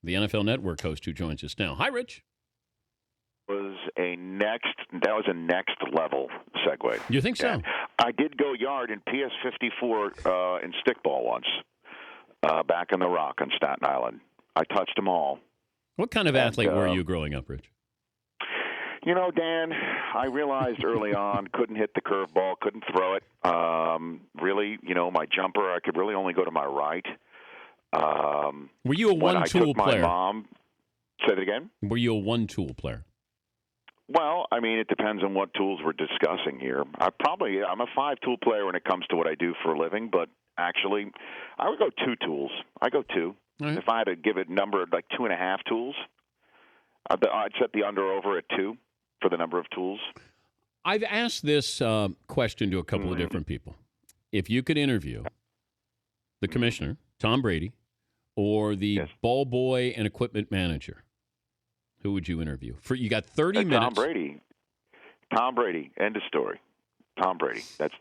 the NFL Network host who joins us now. Hi, Rich. That was a next level segue. You think so? I did go yard in PS 54 in stickball once, back in the Rock on Staten Island. I touched them all. What kind of athlete were you growing up, Rich? You know, Dan, I realized early on, couldn't hit the curveball, couldn't throw it. Really, my jumper, I could really only go to my right. Were you a one-tool player? My mom, say that again? Were you a one-tool player? Well, I mean, it depends on what tools we're discussing here. I'm a five-tool player when it comes to what I do for a living, but actually, I would go two tools. I go two. Right. If I had to give it a number, like 2.5 tools, I'd set the under-over at 2 for the number of tools. I've asked this question to a couple of different people. If you could interview the commissioner, Tom Brady, or the ball boy and equipment manager, who would you interview? You got 30 minutes. Tom Brady. End of story. Tom Brady. That's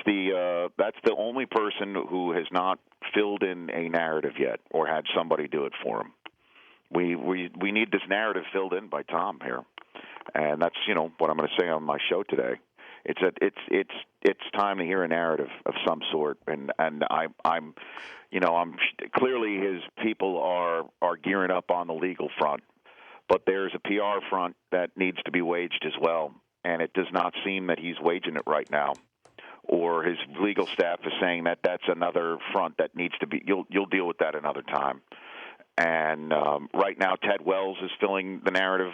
the only person who has not filled in a narrative yet, or had somebody do it for him. We need this narrative filled in by Tom here, and that's what I'm going to say on my show today. It's time to hear a narrative of some sort, and I'm clearly his people are gearing up on the legal front, but there's a PR front that needs to be waged as well, and it does not seem that he's waging it right now, or his legal staff is saying that that's another front that needs to be. You'll deal with that another time. And right now, Ted Wells is filling the narrative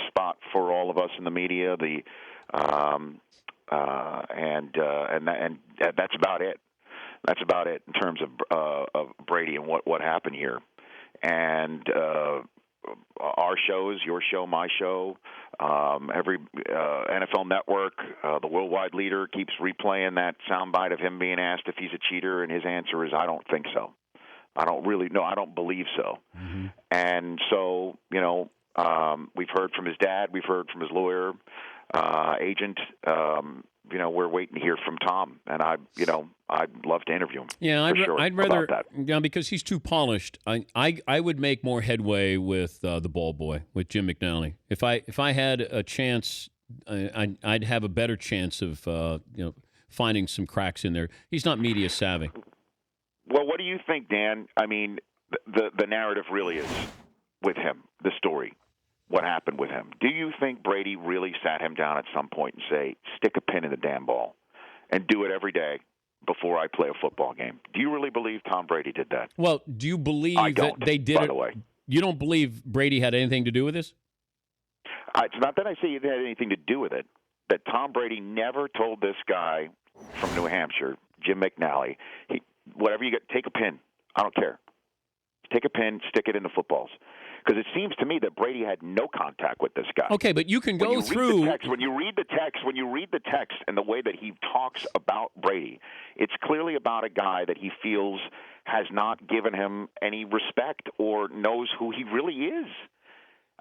spot for all of us in the media. And that's about it. That's about it in terms of Brady and what happened here. And our shows, your show, my show, every NFL Network, the worldwide leader keeps replaying that soundbite of him being asked if he's a cheater, and his answer is, "I don't think so. I don't really know. I don't believe so." Mm-hmm. And so, we've heard from his dad, we've heard from his lawyer, agent. We're waiting to hear from Tom, and I'd love to interview him. Yeah, I'd rather, because he's too polished. I would make more headway with the ball boy, with Jim McNally. If I had a chance, I'd have a better chance of finding some cracks in there. He's not media savvy. Well, what do you think, Dan? I mean, the narrative really is with him, the story, what happened with him. Do you think Brady really sat him down at some point and say, stick a pin in the damn ball and do it every day before I play a football game? Do you really believe Tom Brady did that? Well, do you believe that they did it? By the way. You don't believe Brady had anything to do with this? It's not that I say it had anything to do with it, that Tom Brady never told this guy from New Hampshire, Jim McNally, whatever you get, take a pin. I don't care. Take a pin, stick it in the footballs. Because it seems to me that Brady had no contact with this guy. Okay, but you can go through. When you read the text and the way that he talks about Brady, it's clearly about a guy that he feels has not given him any respect or knows who he really is.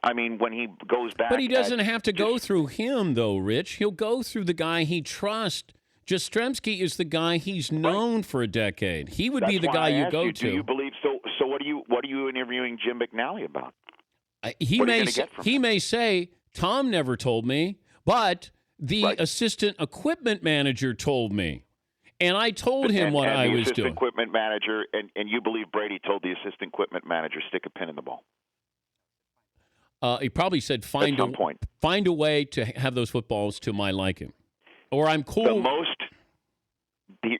I mean, when he goes back. But he doesn't have to go through him, though, Rich. He'll go through the guy he trusts. Jastrzemski is the guy he's known for a decade. He would be the guy you go to. Do you believe so? So what are you interviewing Jim McNally about? He may say, Tom never told me, but the assistant equipment manager told me, and I told him what I was doing. Assistant equipment manager, and you believe Brady told the assistant equipment manager, stick a pin in the ball. He probably said, find a way to have those footballs to my liking. Or I'm cool.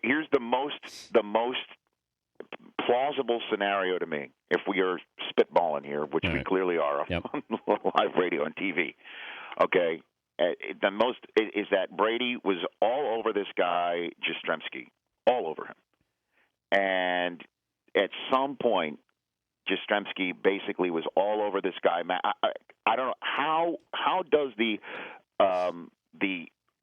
Here's the most plausible scenario to me, if we are spitballing here, which we clearly are on live radio and TV. Okay, the most is that Brady was all over this guy Jastrzemski, all over him, and at some point, Jastrzemski basically was all over this guy. I don't know how does the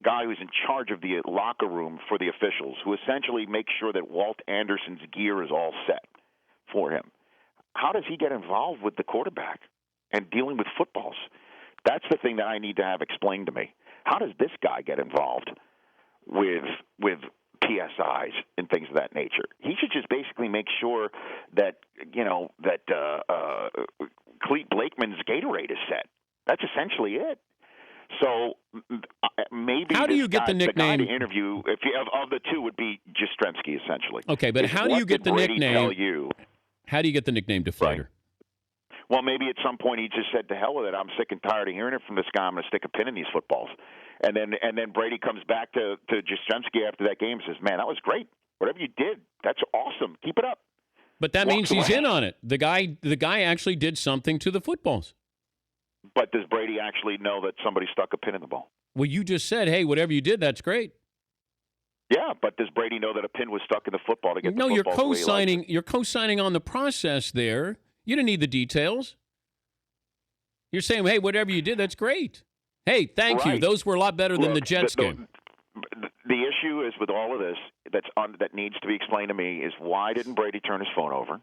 guy who's in charge of the locker room for the officials, who essentially makes sure that Walt Anderson's gear is all set for him, how does he get involved with the quarterback and dealing with footballs? That's the thing that I need to have explained to me. How does this guy get involved with PSIs and things of that nature. He should just basically make sure that Clete Blakeman's Gatorade is set. That's essentially it. So maybe how do you get the nickname? The guy to interview of the two would be Jastrzemski, essentially. Okay, but how do you get the nickname? Tell you? How do you get the nickname Deflator? Right. Well, maybe at some point he just said, "To hell with it! I'm sick and tired of hearing it from this guy. I'm going to stick a pin in these footballs." And then Brady comes back to Jastrzemski after that game and says, "Man, that was great. Whatever you did, that's awesome. Keep it up." But that means he's in on it. The guy actually did something to the footballs. But does Brady actually know that somebody stuck a pin in the ball? Well, you just said, "Hey, whatever you did, that's great." Yeah, but does Brady know that a pin was stuck in the football to get the football? No, you're co-signing. You're co-signing on the process there. You didn't need the details. You're saying, "Hey, whatever you did, that's great." Hey, thank you. Those were a lot better than the Jets game. The issue is with all of this that needs to be explained to me is why didn't Brady turn his phone over?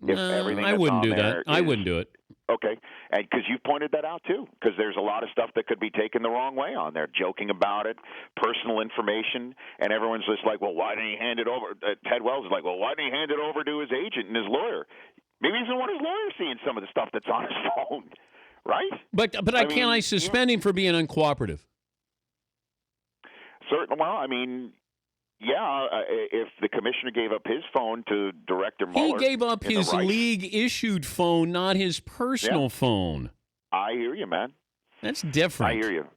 I wouldn't do that. I wouldn't do it. Okay, and because you pointed that out too, because there's a lot of stuff that could be taken the wrong way on there, joking about it, personal information, and everyone's just like, "Well, why didn't he hand it over?" Ted Wells is like, "Well, why didn't he hand it over to his agent and his lawyer?" Maybe he doesn't want his lawyer seeing some of the stuff that's on his phone, right? But can't I suspend him for being uncooperative? Certain. Well, I mean. Yeah, if the commissioner gave up his phone to Director Mueller. He gave up his league-issued phone, not his personal phone. I hear you, man. That's different. I hear you.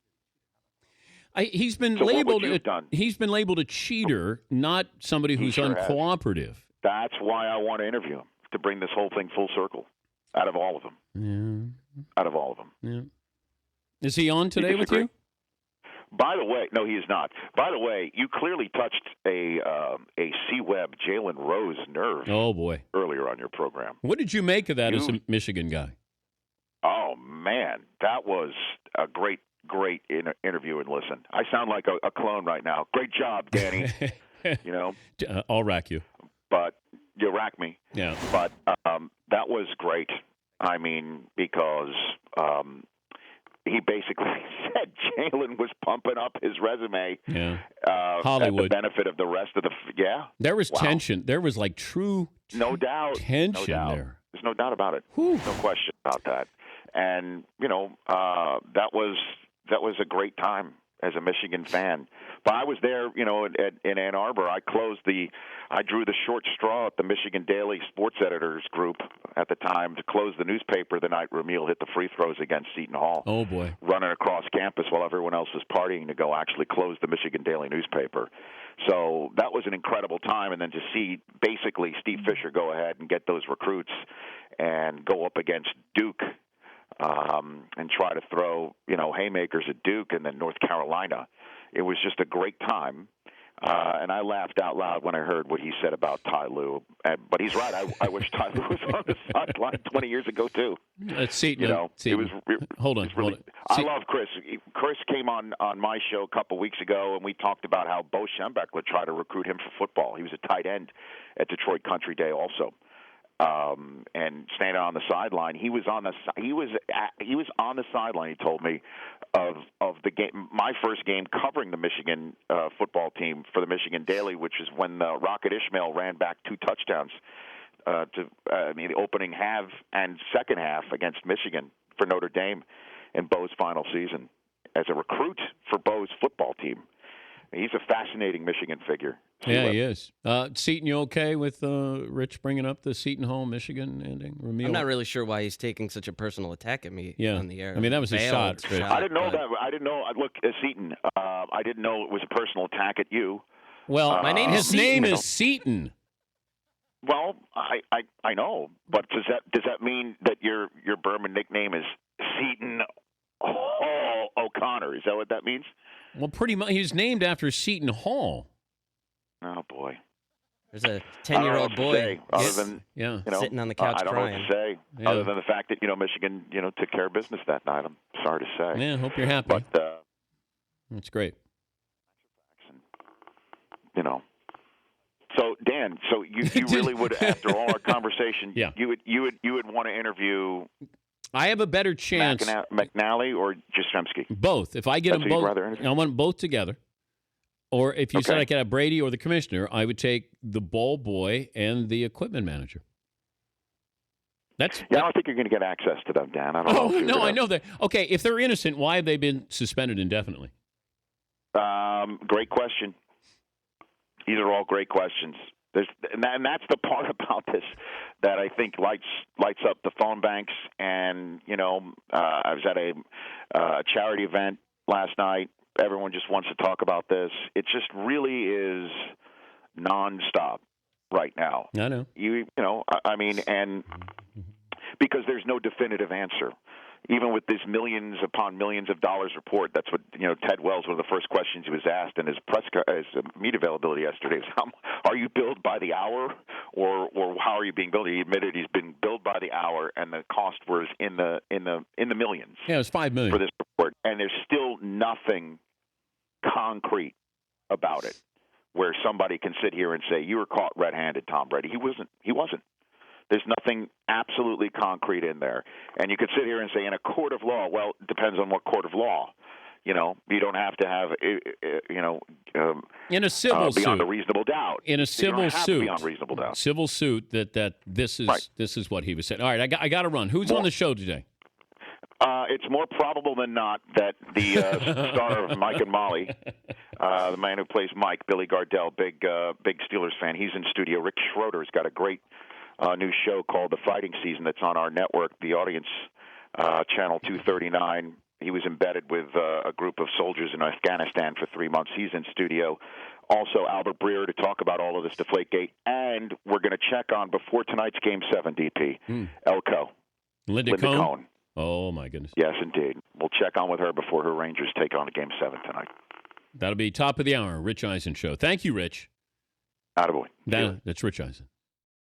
He's been labeled a cheater, not somebody who's uncooperative. That's why I want to interview him, to bring this whole thing full circle, out of all of them. Yeah. Out of all of them. Yeah. Is he on today with you? By the way, no, he is not. By the way, you clearly touched a C-Web Jalen Rose nerve. Oh, boy. Earlier on your program. What did you make of that as a Michigan guy? Oh, man. That was a great interview and listen. I sound like a clone right now. Great job, Danny. I'll rack you. But you rack me. Yeah. But that was great. I mean, because he basically said Jalen was pumping up his resume. Yeah. At Hollywood. the benefit of the rest of the There was tension. There was like true tension there. There's no doubt about it. Whew. No question about that. And that was a great time as a Michigan fan. But I was there, in Ann Arbor. I drew the short straw at the Michigan Daily Sports Editors Group at the time to close the newspaper the night Ramil hit the free throws against Seton Hall. Oh, boy. Running across campus while everyone else was partying to go actually close the Michigan Daily newspaper. So that was an incredible time. And then to see basically Steve Fisher go ahead and get those recruits and go up against Duke and try to throw, haymakers at Duke and then North Carolina. It was just a great time. And I laughed out loud when I heard what he said about Ty Lue. But he's right. I wish Ty Lue was on the sideline 20 years ago, too. Seton. Hold on. I love Chris. Chris came on my show a couple weeks ago, and we talked about how Bo Schembechler tried to recruit him for football. He was a tight end at Detroit Country Day also. And standing on the sideline, he was on the sideline. He told me of the game, my first game covering the Michigan football team for the Michigan Daily, which is when Rocket Ishmael ran back 2 touchdowns the opening half and second half against Michigan for Notre Dame in Bo's final season as a recruit for Bo's football team. He's a fascinating Michigan figure. Yeah, he is. Seton, you okay with Rich bringing up the Seton Hall, Michigan ending? I'm not really sure why he's taking such a personal attack at me on the air. I mean, that was a shot. I didn't know that. I didn't know. Look, Seton, I didn't know it was a personal attack at you. Well, his name is Seton. Well, I know, but does that mean that your Berman nickname is Seton Hall O'Connor? Is that what that means? Well, pretty much. He's named after Seton Hall. Oh boy. There's a 10-year-old boy sitting on the couch I don't crying. know what to say, other than the fact that Michigan took care of business that night. I'm sorry to say. Yeah, hope you're happy. But that's great. So Dan, you really would, after all our conversation, you would want to interview. I have a better chance. McNally or Jastrzemski? Both. If I get them both, I want them both together. Or if you said I could have Brady or the commissioner, I would take the ball boy and the equipment manager. I don't think you're going to get access to them, Dan. I don't know. I know that. Okay, if they're innocent, why have they been suspended indefinitely? Great question. These are all great questions. And that's the part about this that I think lights up the phone banks. And I was at a charity event last night. Everyone just wants to talk about this. It just really is nonstop right now. I know. I mean, and because there's no definitive answer. Even with this millions upon millions of dollars report, that's what Ted Wells, one of the first questions he was asked in his media availability yesterday is, are you billed by the hour, or how are you being billed? He admitted he's been billed by the hour, and the cost was in the millions. Yeah, it was $5 million for this report, and there's still nothing concrete about it, where somebody can sit here and say you were caught red-handed, Tom Brady. He wasn't. There's nothing absolutely concrete in there. And you could sit here and say in a court of law, well, it depends on what court of law. You don't have to have, in a civil suit. Beyond a reasonable doubt. In a civil suit. Beyond reasonable doubt. Civil suit that this is what he was saying. All right, I got to run. Who's on the show today? It's more probable than not that the star of Mike and Molly, the man who plays Mike, Billy Gardell, big Steelers fan, he's in studio. Rick Schroeder's got a great new show called The Fighting Season that's on our network, The Audience, Channel 239. He was embedded with a group of soldiers in Afghanistan for 3 months. He's in studio. Also, Albert Breer to talk about all of this Deflategate. And we're going to check on, before tonight's Game 7, DP, Elko. Linda Cohn? Oh, my goodness. Yes, indeed. We'll check on with her before her Rangers take on Game 7 tonight. That'll be top of the hour, Rich Eisen Show. Thank you, Rich. Attaboy. That's Rich Eisen.